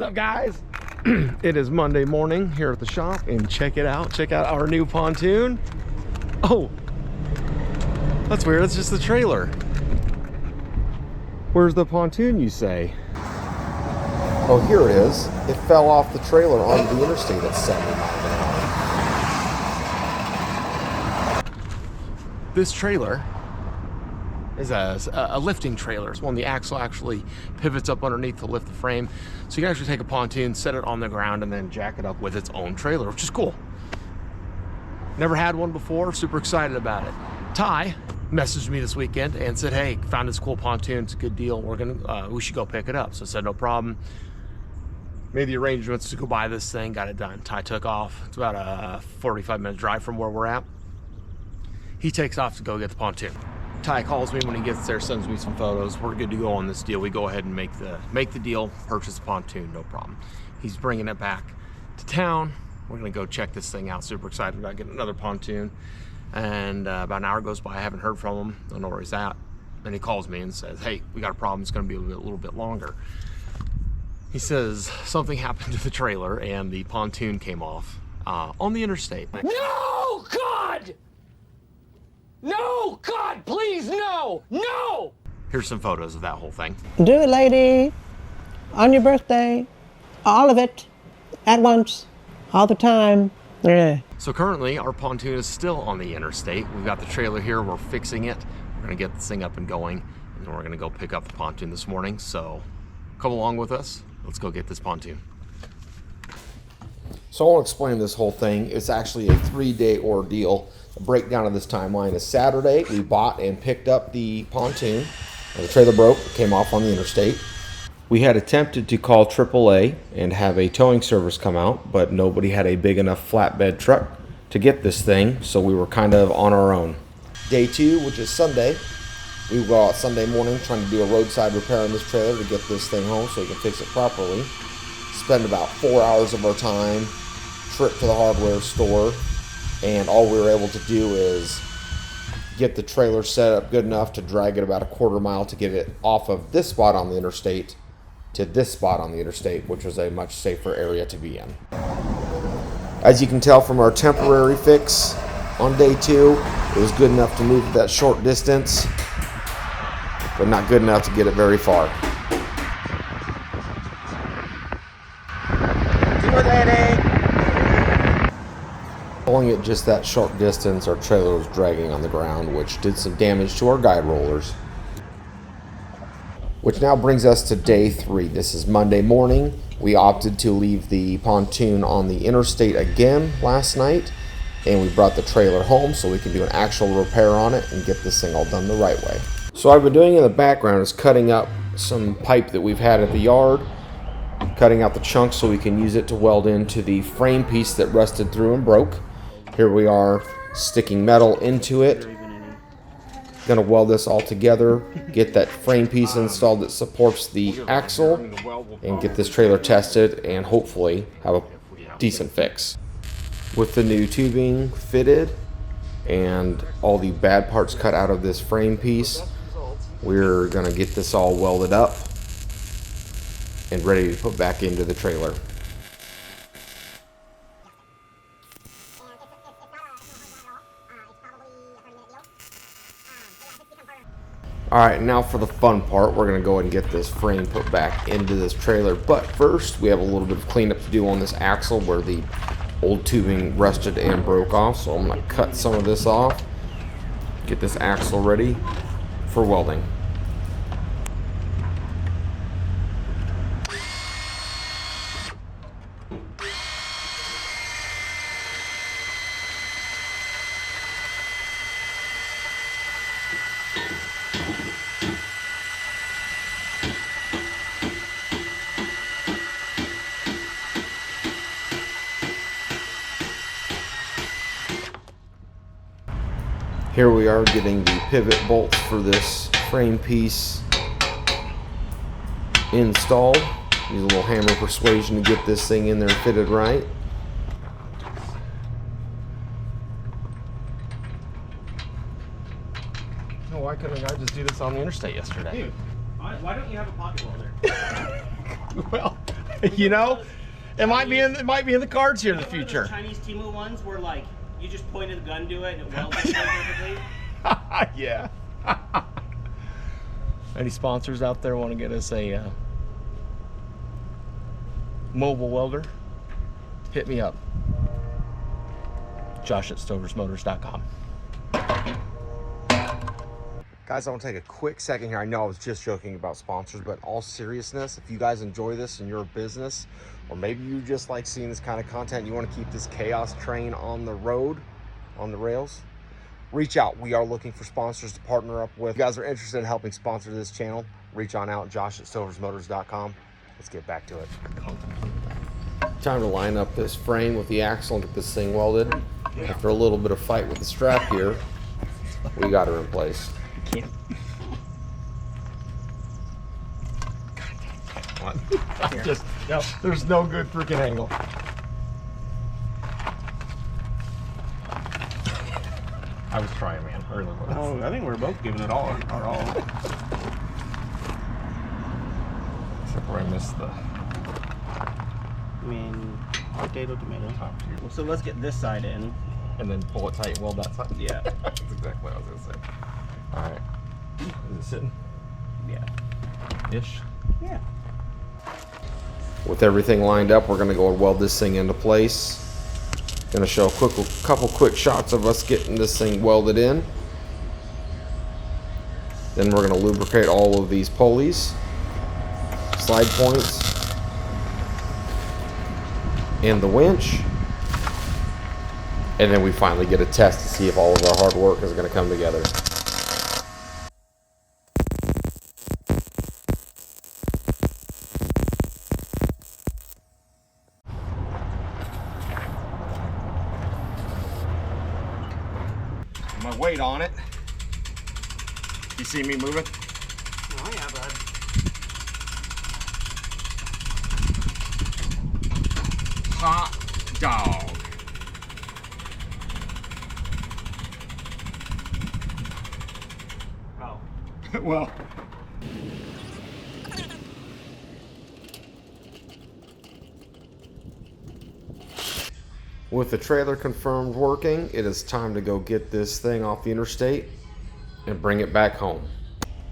What's up, guys? It is Monday morning here at the shop, and check it out. Check out our new pontoon. Oh, that's weird. It's just the trailer. Where's the pontoon, you say? Oh, here it is. It fell off the trailer onto the interstate at 70 miles an hour. This trailer is a lifting trailer. It's one the axle actually pivots up underneath to lift the frame. So you can actually take a pontoon, set it on the ground, and then jack it up with its own trailer, which is cool. Never had one before, super excited about it. Ty messaged me this weekend and said, hey, found this cool pontoon, it's a good deal. We should go pick it up. So I said, no problem. Made the arrangements to go buy this thing, got it done. Ty took off. It's about a 45-minute drive from where we're at. He takes off to go get the pontoon. Ty calls me when he gets there, sends me some photos. We're good to go on this deal. We go ahead and make the deal, purchase the pontoon, no problem. He's bringing it back to town. We're gonna go check this thing out. Super excited about getting another pontoon. And about an hour goes by, I haven't heard from him. Don't know where he's at. And he calls me and says, hey, we got a problem. It's gonna be a little bit longer. He says something happened to the trailer and the pontoon came off on the interstate. No, God! No, God, please, no! No! Here's some photos of that whole thing. Do it, lady. On your birthday. All of it. At once. All the time. Yeah. So currently, our pontoon is still on the interstate. We've got the trailer here. We're fixing it. We're going to get this thing up and going. And then we're going to go pick up the pontoon this morning. So come along with us. Let's go get this pontoon. So I want to explain this whole thing. It's actually a 3-day ordeal. The breakdown of this timeline is Saturday. We bought and picked up the pontoon. And the trailer broke, came off on the interstate. We had attempted to call AAA and have a towing service come out, but nobody had a big enough flatbed truck to get this thing, so we were kind of on our own. Day 2, which is Sunday, we go out Sunday morning trying to do a roadside repair on this trailer to get this thing home so we can fix it properly. Spend about 4 hours of our time, trip to the hardware store, and all we were able to do is get the trailer set up good enough to drag it about a quarter mile to get it off of this spot on the interstate to this spot on the interstate, which was a much safer area to be in. As you can tell from our temporary fix on day 2, it was good enough to move that short distance, but not good enough to get it very far. Pulling it just that short distance, our trailer was dragging on the ground, which did some damage to our guide rollers. Which now brings us to day 3. This is Monday morning. We opted to leave the pontoon on the interstate again last night, and we brought the trailer home so we can do an actual repair on it and get this thing all done the right way. So what I've been doing in the background is cutting up some pipe that we've had at the yard, cutting out the chunks so we can use it to weld into the frame piece that rusted through and broke. Here we are sticking metal into it. Gonna weld this all together, get that frame piece installed that supports the axle, and get this trailer tested and hopefully have a decent fix. With the new tubing fitted and all the bad parts cut out of this frame piece, we're gonna get this all welded up and ready to put back into the trailer. Alright, now for the fun part, we're going to go ahead and get this frame put back into this trailer. But first, we have a little bit of cleanup to do on this axle where the old tubing rusted and broke off. So I'm going to cut some of this off, get this axle ready for welding. Here we are getting the pivot bolts for this frame piece installed. Use a little hammer persuasion to get this thing in there fitted right. Oh, why couldn't I just do this on the interstate yesterday? Dude, why don't you have a pocket welder? Well, You know, it might be in the cards here in the future. Chinese Temu ones where like you just pointed the gun to it and it welds it perfectly. Yeah. Any sponsors out there want to get us a mobile welder? Hit me up. Josh at stoversmotors.com. Guys, I want to take a quick second here. I know I was just joking about sponsors, but in all seriousness, if you guys enjoy this in your business, or maybe you just like seeing this kind of content, you want to keep this chaos train on the road, on the rails, reach out. We are looking for sponsors to partner up with. If you guys are interested in helping sponsor this channel, reach on out, Josh at stoversmotors.com. Let's get back to it. Time to line up this frame with the axle and get this thing welded. After a little bit of fight with the strap here, we got her in place. Can't. What? Just, no, there's no good freaking angle. I was trying, man. I really was. Oh, I think we're both giving it all our all. Except where I missed the I mean, potato, tomato. top here. Well, so let's get this side in. And then pull it tight, weld that side. Yeah. That's exactly what I was gonna say. All right. Is it sitting? Yeah. Ish. Yeah. With everything lined up, we're gonna go and weld this thing into place. Gonna show a couple quick shots of us getting this thing welded in. Then we're gonna lubricate all of these pulleys, slide points, and the winch. And then we finally get a test to see if all of our hard work is gonna come together. My weight on it. You see me moving? Oh yeah, bud. Hot dog. Oh. Well. With the trailer confirmed working, it is time to go get this thing off the interstate and bring it back home.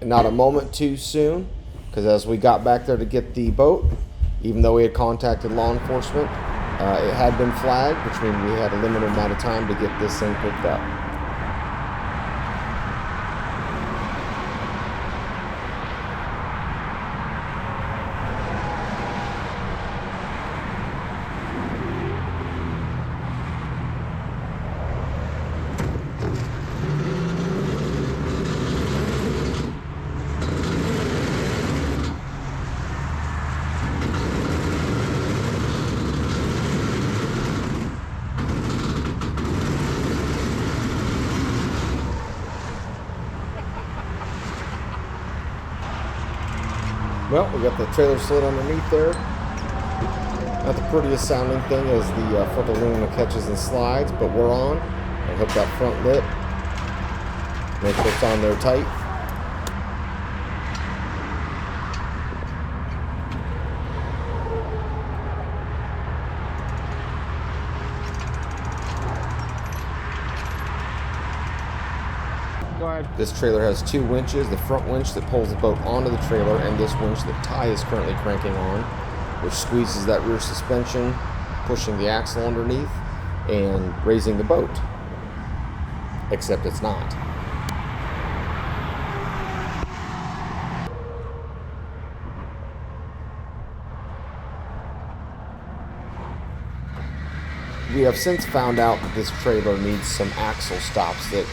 Not a moment too soon, because as we got back there to get the boat, even though we had contacted law enforcement, it had been flagged, which means we had a limited amount of time to get this thing picked up. Well, we got the trailer slid underneath there. Not the prettiest sounding thing as the front aluminum catches and slides, but we're on. I hook that front lip. Make sure it's on there tight. Go ahead. This trailer has two winches, the front winch that pulls the boat onto the trailer and this winch that Ty is currently cranking on, which squeezes that rear suspension, pushing the axle underneath and raising the boat. Except it's not. We have since found out that this trailer needs some axle stops that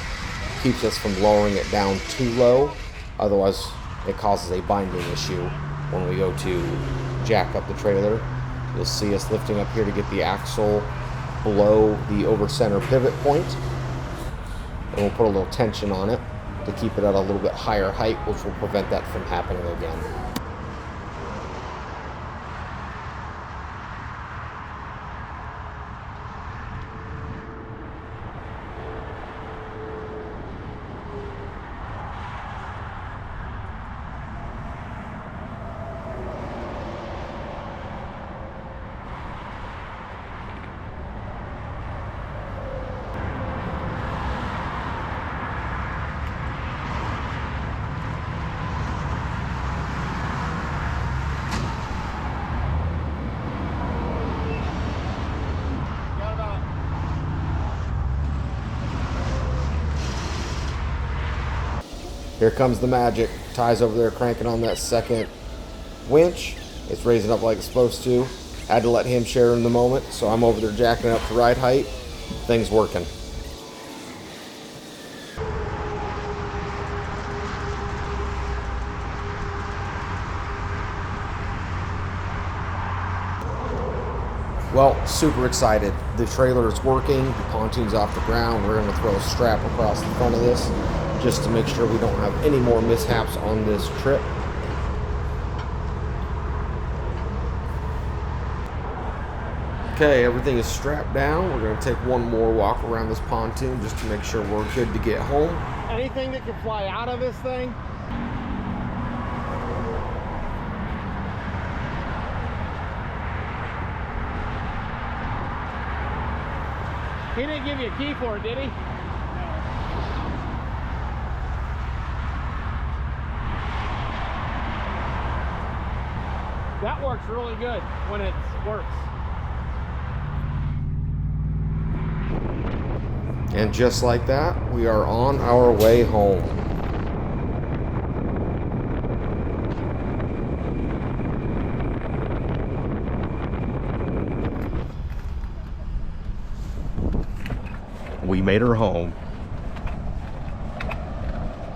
keeps us from lowering it down too low. Otherwise, it causes a binding issue when we go to jack up the trailer. You'll see us lifting up here to get the axle below the over center pivot point. And we'll put a little tension on it to keep it at a little bit higher height, which will prevent that from happening again. Here comes the magic. Ty's over there cranking on that second winch. It's raising up like it's supposed to. Had to let him share in the moment, so I'm over there jacking up to ride height. Thing's working. Well, super excited. The trailer is working, the pontoon's off the ground. We're gonna throw a strap across the front of this just to make sure we don't have any more mishaps on this trip. Okay, everything is strapped down. We're gonna take one more walk around this pontoon just to make sure we're good to get home. Anything that can fly out of this thing? He didn't give you a key for it, did he? That works really good when it works. And just like that, we are on our way home. We made her home.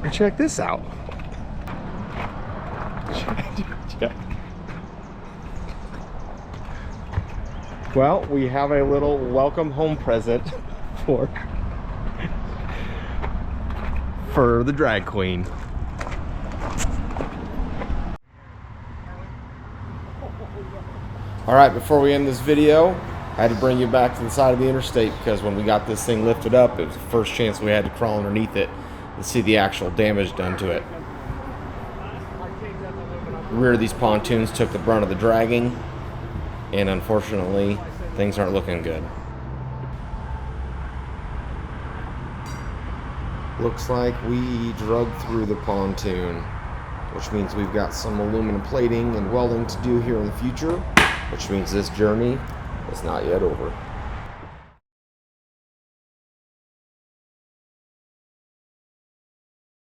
And check this out. Check. Well, we have a little welcome home present for the drag queen. All right, before we end this video, I had to bring you back to the side of the interstate because when we got this thing lifted up, it was the first chance we had to crawl underneath it and see the actual damage done to it. The rear of these pontoons took the brunt of the dragging, and unfortunately, things aren't looking good. Looks like we drug through the pontoon, which means we've got some aluminum plating and welding to do here in the future, which means this journey is not yet over.